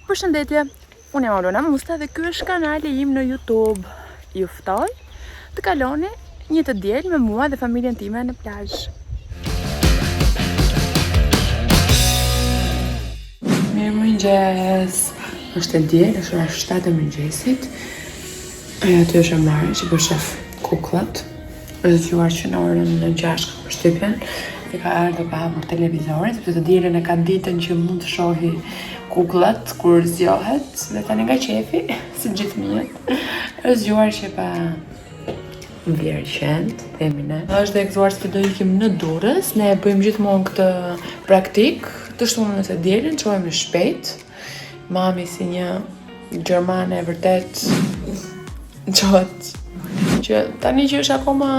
Përshëndetje, unë jam Alona Musta dhe ky është kanali im në YouTube. Ju ftoj të kaloni një të diel me mua dhe familjen time në plazh. Mirëmëngjes. Është e diel, është ora 7 e mëngjesit. Ajo aty është e marrë që për shef kukullat. Është zgjuar që në orën 6 ka përshtypjen. I ka ardhur pa hapur televizorin, sepse të dielën e ka ditën që mund të shohi kukullat kur zgjohet dhe tani nga qefi, si gjithë mijët, është zgjuar që pa vlerë qend, themi ne. Është dhe gëzuar se do ikim në Durrës, ne bëjmë gjithmonë këtë praktik, të shtunën e dielën, çohemi shpejt. Mami si një gjermane e vërtet çohet që tani që është akoma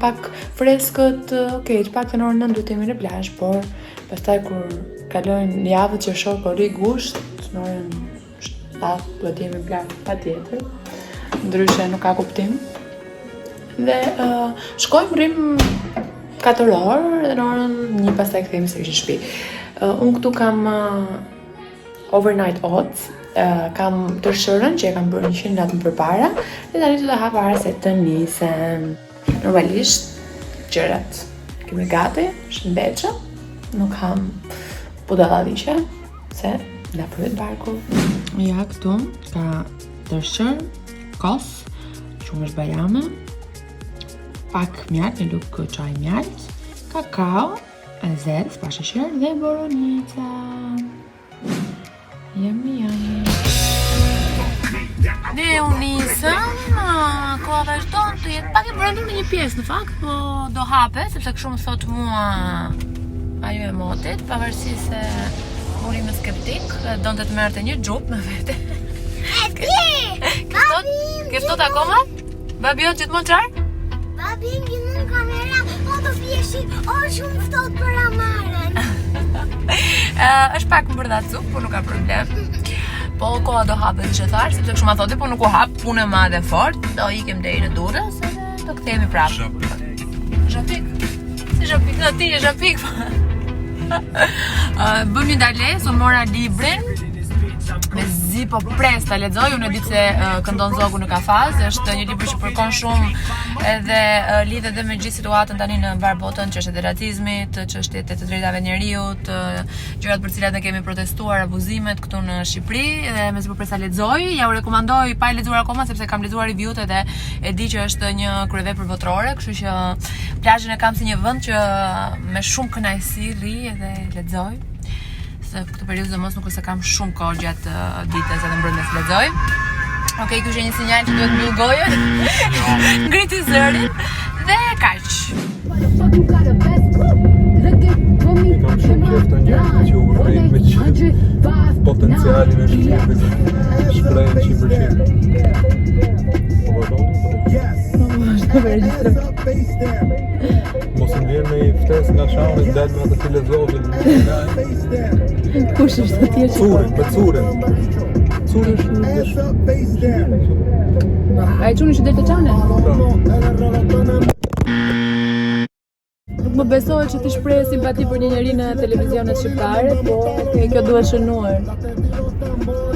pak freskët, të pak të në orën 9 duhet jemi në plazh, por pastaj kur kalojnë javët që shoh po rri gusht, në orën 7 duhet jemi në plazh patjetër. Ndryshe nuk ka kuptim. Dhe shkojmë rrim 4 orë dhe në orën 1 pastaj kthehemi sërish në shtëpi. Unë këtu kam overnight oats. Kam tërshërën që e kam bërë 100 natë më përpara dhe tani do ta ha para se të nisem. Normalisht gjërat kemi gati, shëndetshë, nuk kam budalladhiqe se na prit barku. Ja këtu ka tërshër, kos, qumësh bajame, pak mjalt, një lugë çaj mjalt, kakao, e zezë pa sheqer dhe boronica. Yummy. Ne u nisëm, koha vazhdon të jetë pak e brendur në një pjesë në fakt, po do hape, sepse kështu më thot mua ajo e motit, pavarësisht se uri më skeptik, donte të merrte një xhup me vete. Ke ftot akoma? Babi o gjithmonë çfarë? Babi në kamera, po të fjeshin, o shumë ftot për amarën. Është pak më bërda cuk, po nuk ka problem. Po koha do hapet që thash, sepse kështu ma thoti, po nuk u hap, punë e madhe fort, do ikem deri në Durrës edhe do kthehemi prapë. Zhapik? Si zhapik? Në ti e zhapik? Bëm një darles, unë mora librin, me zi po pres ta lexoj, unë e di se këndon zogu në kafaz, është një libër që përkon shumë edhe lidhet edhe me gjithë situatën tani në mbar botën, çështjet e racizmit, çështjet e të drejtave njerëzit, gjërat për cilat ne kemi protestuar, abuzimet këtu në Shqipëri, dhe me zi po pres ta lexoj, ja u rekomandoj pa e lexuar akoma sepse kam lexuar review-t edhe e di që është një kryevepër botërore, kështu që plazhin e kam si një vend që me shumë kënaqësi rri edhe lexoj. Këtë periudhë dhe mos nuk se kam shumë kohë gjatë ditës edhe mbrëmjes lexoj. Okej, ky është një sinjal që duhet mbyll gojën. Ngriti zërin dhe kaq. Kam shumë qef të njerëzit që urrejnë me që potencialin e Shqipërisë shprehen 100%. Mos më vjen me ftesë nga shamri, del me atë filozofin. Kush është atje? Curin, me curin. Curin është Ai çuni që del të çane? Nuk më besohet që ti shpreh simpati për një njeri në televizionet shqiptare, po kjo duhet shënuar.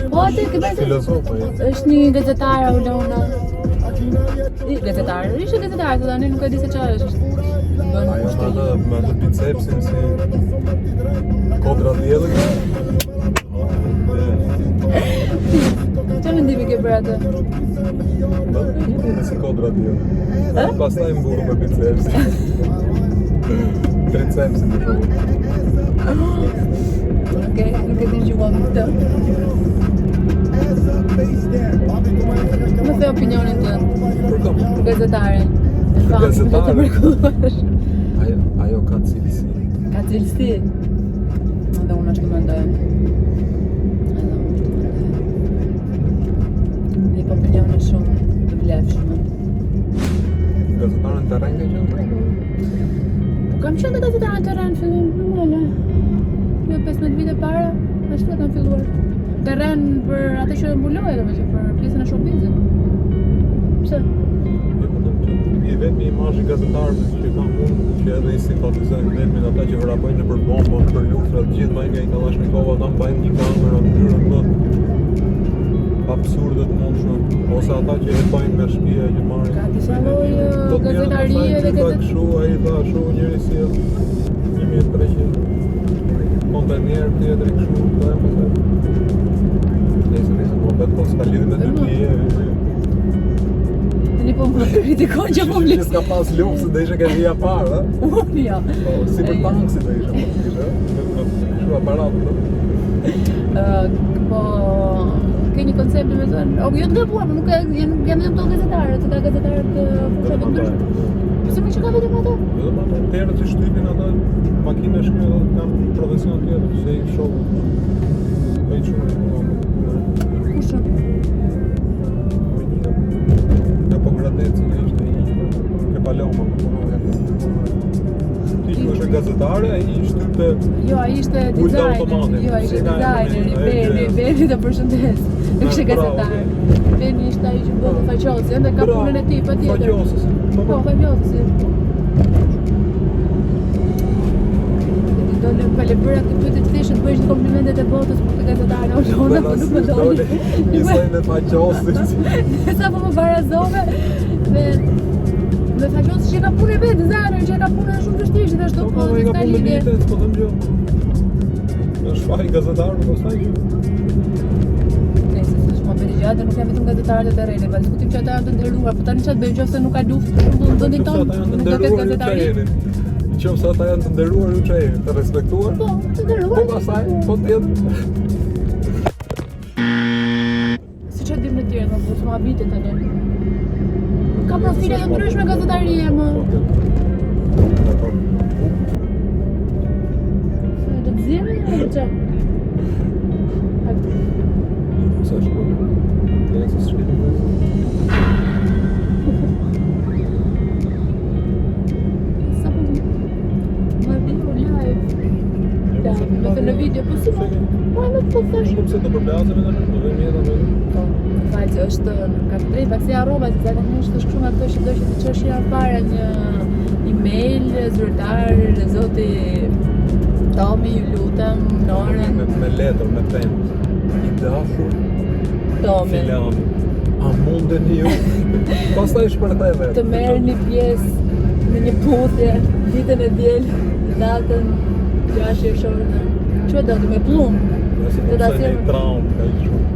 Po atë ke bërë filozof. Është një gazetar Alona. Gazetar, ishte gazetar, të tani nuk e di se çfarë është. Ajo me atë bicepsin si kodra dielli. Çfarë mendimi ke për atë? Si kodra dielli. Pastaj mburu me bicepsin. Tricepsin në favor. Okej, nuk e di që vëmë këtë. Më the opinionin tënd. Për kom? Për gazetaren. Për gazetaren? Ajo ka cilësi. Ka cilësi? Edhe unë ashtu mendoj. Një opinione shumë të vlefshme. Gazetaren të rengë që? Kam qenë gazetaren të rengë fillim, normale. Jo 15 vite para, ashtu kam filluar. Terren për atë që mbuloj, domethënë për pjesën e showbizit. Pse? I vetëm imazhi gazetarëve që kam unë, që edhe i simpatizojnë vetëm ata që vrapojnë nëpër bombën, për luftra, të gjithë mbajnë nga Kalashnikova, ata mbajnë një kamerë në mënyrë më ose ata që jetojnë me shtëpia që marrin. Ka disa lloj gazetarie dhe Kështu ai tha shu njëri si 1300 kontenier tjetër kështu po e më thënë. Nëse po bëhet po s'ka lidhje me dy pije. Tani po më kritikon që po vlen. S'ka pas luks dhe ishe ke vija parë, Unë ja. po si për tanksit dhe ishe, kështu aparat, Po ke një koncept me thënë, o jo të gabuar, po nuk jam vetëm këto gazetare, të ka gazetare të fushave ndryshme. Pse më që ka vetëm ato? Vetëm ato tjerët që shtypin ato makina shkjo dhe kanë profesion tjetër, se i shoku. Po i shumë. Kush? Në po gradeci ishte i ke paloma, ti që është gazetare, ai shtype. Jo, ai ishte Ulta designer. automate. Jo, ai ishte Si ka designer, Beni të përshëndes. Nuk ishte gazetar. Beni ishte ai që bëhet faqosi, ende ka punën e tij patjetër. Faqosis. Po, faqosi. Do në palebëra të pyet të thjesht të bëjsh komplimentet e botës për të gazetarën Olona, po nuk më doli. Njësoj me faqosit. Sa po më barazove me faqosi që ka punë vetë, designer që ka punë shumë vështirë, dhe ashtu po ka ka punë lidhje. ditë, po them gjë. Është faj gazetar, po staj gjë. Nëse s'është më bëri gjatë, nuk jam vetëm gazetarët e rrethit, pa diskutim që ata janë të nderuar, po tani çfarë bëjmë nëse nuk ka luftë për shembull në vendin tonë, nuk do të ketë gazetari. Qofse ata janë të nderuar u çajin, të respektuar. Po, të nderuar. Po pastaj, po të jetë. Si që dim në tjerë, po s'ma habite tani. Ka profile të ndryshme gazetarie, më. Do të zjemi, apo që? Sa shkoj. Ja, se shkoj. Me të në video, po si po e po thash. Po pse të përblasëm e tani, do vemi edhe atë. Po, faqe është ka të drejtë, pak si harrova, se zakonisht është kështu nga këto që do që të çosh ja fare një email zyrtar zoti Tomi, ju lutem, Noren. Me letër, me pen. I dashur. Tomi. Filan. A mundeni ju? Pastaj shpërthej vetë. Të merrni pjesë në një puthje ditën e diel, datën 6 qershor. Çfarë do të me plumb? Nëse Do do ta të sjell. sjellë traum, ka i shumë.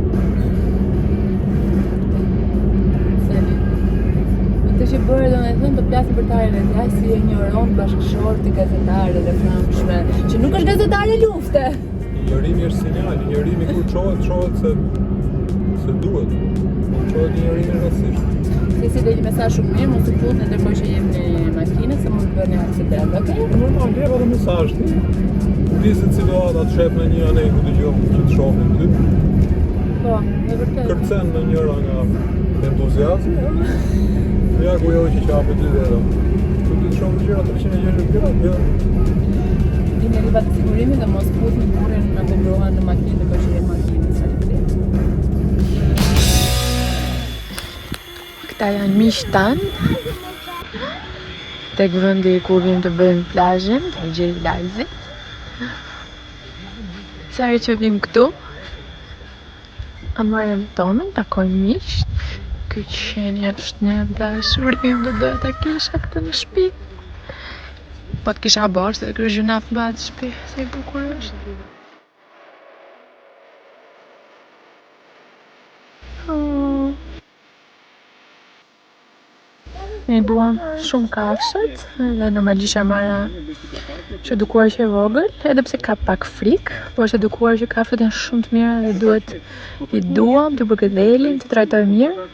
Seli. Këtë që bërë do në thënë të plasë për tajën e tjaj si e njëron bashkëshorti gazetare dhe framshme, që nuk është gazetare lufte. Njërimi është sinjal, njërimi kur qohet se duhet. Qohet njërimi rastësisht. Si dhe një mesazh shumë mirë, mos të fut në ndërkohë që jem në makinë, se mund të bëni aksident, okej? Normal, jep edhe mesazh ti. Dizet situata të shef në një anej ku dëgjom që të shohin ty. Po, me vërtet. Kërcen në njëra nga entuziazmi, ja ku jo që qape ty dhe edhe. Ku të shohin gjëra 360 gradë, Dini riba të sigurimi dhe mos fut në burin apo broha në makinë ndërkohë që jem në makinë, sa të flet. Këta janë miq tanë. Tek vendi ku vim të bëjmë plazhin, te Gjeri Lajzi. Sa herë që vim këtu, a marrim tonën, takojmë miq. Ky qeni është një dashurim dhe do ta kisha këtë në shtëpi. Po të kisha bërë se kërë gjunaf bëhet në shtëpi, se i bukur është. Ne buam shumë kafshët dhe normalisht e marra që edukuar që e vogël, edhe pse ka pak frikë, po është edukuar që kafshët janë shumë të mira dhe duhet i duam, të përkëdhelin, të trajtoj mirë.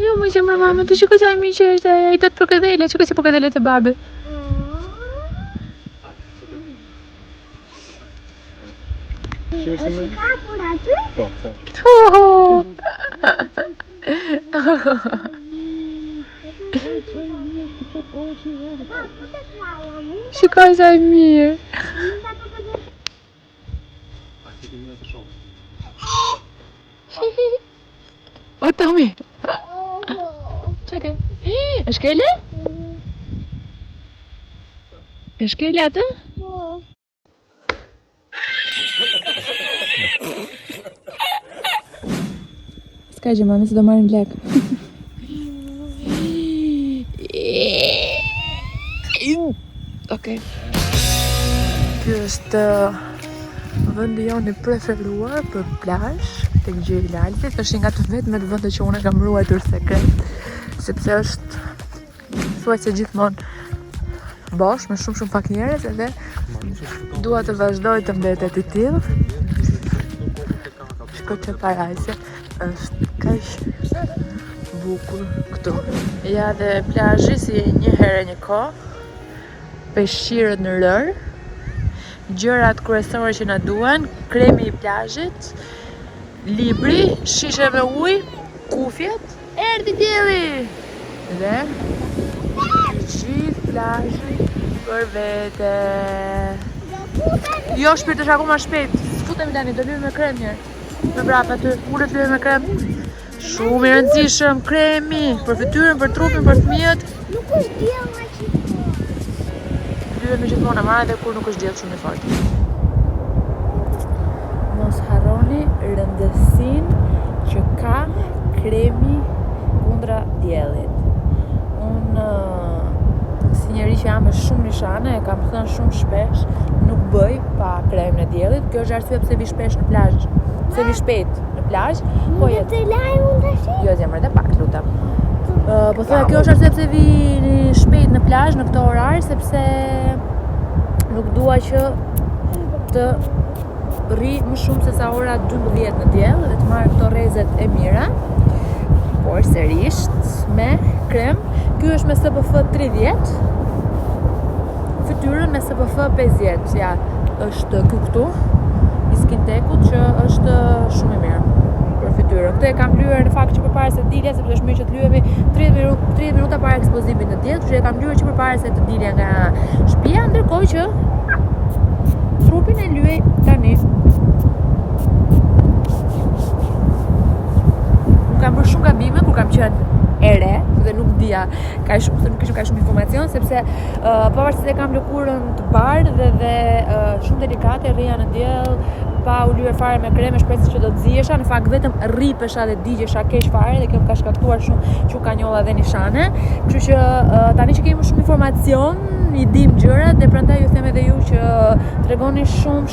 Jo, më që më mamë, të shiko që a mi që është e i të të përkëdhele, që si përkëdhele të babi. Po, Shikoj sa e mirë. O, Tomi! Qa ke? Është kele? Është kele atë? S'ka gjë, mami, se do marrim lek. Okej. Ky është vendi jonë i preferuar për plazh tek Gjilalti. Është nga të vetmet vende që unë kam ruajtur sekret, sepse është thuajse gjithmonë bosh me shumë pak njerëz edhe dua të vazhdoj të mbetet i tillë. Shkoj të parajse, është kaq bukur këtu. Ja dhe plazhi si një herë një kohë, peshqirët në rër, gjërat kryesore që na duan, kremi i plazhit, libri, shishe me ujë, kufjet, erdhi dielli. Dhe gjithë plazhi për vete. Jo, shpirt është akoma shpejt. S'futemi tani, do lyhem me krem njërë. Me brapa ty, ulet lyhem me krem. Shumë i rëndësishëm, kremi, për fytyrën, për trupin, për fëmijët. Nuk është diell nga që Lyhem me gjithmonë e marrë dhe kur nuk është diell shumë i fortë. Mos harroni rëndësinë që ka kremi kundra diellit. Unë si njeri që jam me shumë nishane, e kam thënë shumë shpesh, nuk bëj pa kremin e diellit. Kjo është arsye pse vi shpesh në plazh, pse vi shpejt në plazh. Po nuk të laj unë tash? Jo, zemër, edhe pak, lutem. Po thoya, kjo është arsye pse vi shpejt në plazh në këto orar, sepse nuk dua që të rri më shumë se sa ora 12 në diell dhe të marr këto rrezet e mira. Por sërish me krem. Ky është me SPF 30, fytyrën me SPF 50. Ja, është ky këtu i Skintekut që është shumë i mirë për fytyrën. Këtë e kam lyer në fakt që përpara se të dilja, sepse është mirë që të lyhemi 30 minuta para ekspozimit në diell, kështu që e kam lyer që përpara se të dilja nga shtëpia, ndërkohë që trupin e lyej tani. Kam bërë shumë gabime kur kam qenë e re dhe nuk dija nuk kishim kaq shumë informacion, sepse pavarësisht se kam lëkurën të bardhë dhe shumë delikate, rrija në diell pa u lyer fare me krem, shpresoj që do të zihesha, në fakt vetëm rripesha dhe digjesha keq fare dhe kjo më ka shkaktuar shumë qukanjolla dhe nishane. Kështu që tani që kemi më shumë informacion, i dim gjërat dhe prandaj ju them edhe ju që tregoni shumë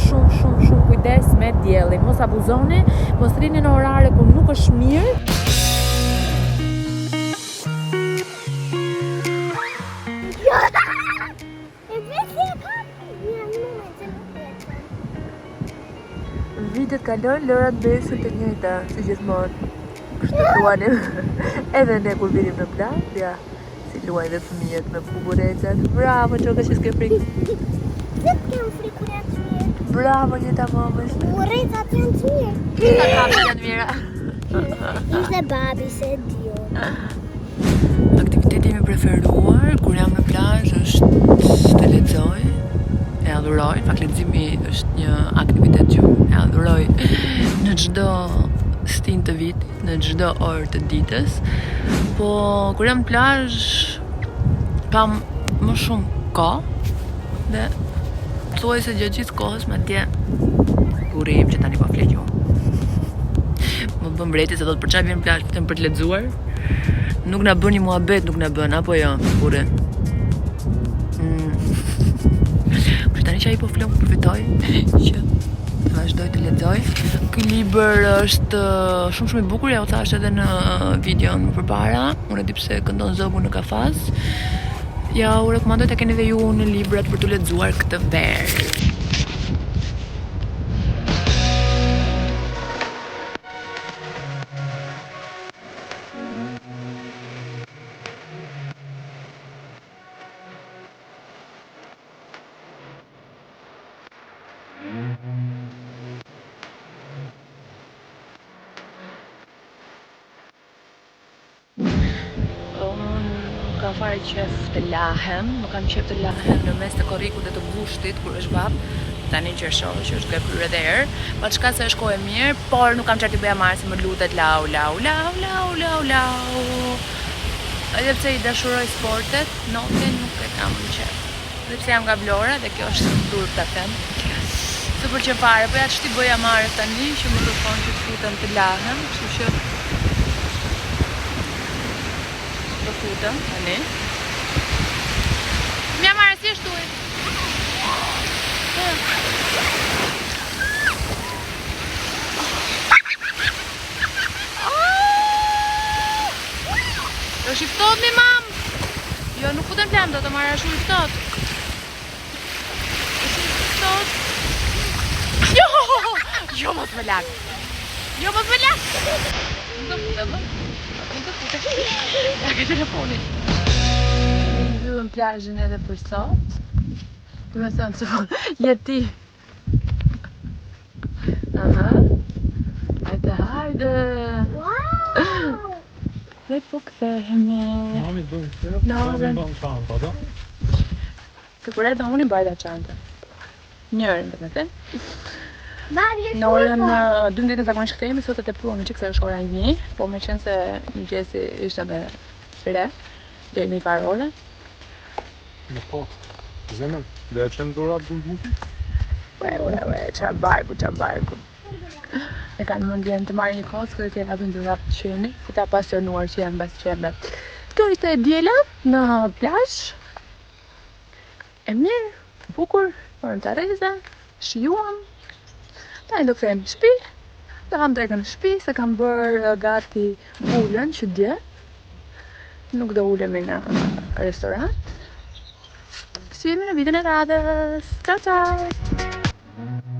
kujdes me diellin. Mos abuzoni, mos rrini në orare ku nuk është mirë. Vitet kalojnë, lërat besin të njëjta, si gjithmonë. Kështu luani edhe ne kur vinim në plazh, ja, si luajnë dhe fëmijët me buburecat. Bravo, Çoka, që s'ke frikë. Pse t'kem frikë kur janë të mirë? Bravo, jeta mamës. Buburecat janë të mirë. Gjitha kapët janë mira. Ishte babi se dio. Aktiviteti im i preferuar kur jam në plazh është të lexoj. E adhuroj, në fakt leximi është një aktivitet që e adhuroj në çdo stin të vitit, në çdo orë të ditës. Po kur jam në plazh kam më shumë kohë dhe thuajse gjatë gjithë kohës madje burim që tani po flet ju. Më bën mbreti se do të për çfarë vjen në plazh vetëm për të lexuar. Nuk na bën një muhabet, nuk na bën, apo jo, burre. Tani që ai po flon përfitoj që vazhdoj të lexoj. Ky libër është shumë i bukur, ja u thash edhe në videon më përpara. Unë e di pse këndon zogu në kafaz. Ja u rekomandoj ta keni edhe ju në librat për të lexuar këtë verë. Kam fare qef të lahem, nuk kam qef të lahem në mes të korrikut dhe të gushtit kur është vap. Tani që shoh që është gërpyer edhe herë, pa çka se është kohë e mirë, por nuk kam çfarë të bëja marrë se më lutet lau. Edhe pse i dashuroj sportet, notin nuk e kam në qef. Dhe pse jam nga Vlora dhe kjo është turp ta them. Super që fare, po ja ç'ti bëja marrë tani që më kërkon që të futem të lahem, kështu që të futëm, tani. Mja marrë si është tuaj? është i ftohtë mi mam? Jo, nuk futem plan do të marrë, është i ftohtë. është i ftohtë. Jo, mos më lak. Jo, mos më lak. Nuk do futem, Nuk do futem. Ja ke telefonin. Mbyllëm plazhin edhe për sot. Do me thënë që jeti. Aha. Hajde. Wow! Dhe po kthehemi. Mami bën këtë. No, Mami bën çanta, do? Sigurisht do unë bajta çantën. Njërin do të thënë. Marrë Në orën 12 zakonisht kthehemi, sot e tepruam që është ora 1, po me qenë se mëngjesi ishte me re deri në parë orë. Në po. Zemën, dhe e qenë durat bulbuki? Ue, qa barku. E kanë mundjen të marrë një koskër të japin durat të qeni, si ta pasionuar që janë bas qembe. Kjo ishte e diela në plazh. E mirë, bukur, orën të reza, shijuam. Tani do kthehemi në shtëpi. Do ham drekën në shtëpi, se kam bërë gati ulën që dje. Nuk do ulemi në restorant. Si jemi në vitën e radhës. Ciao!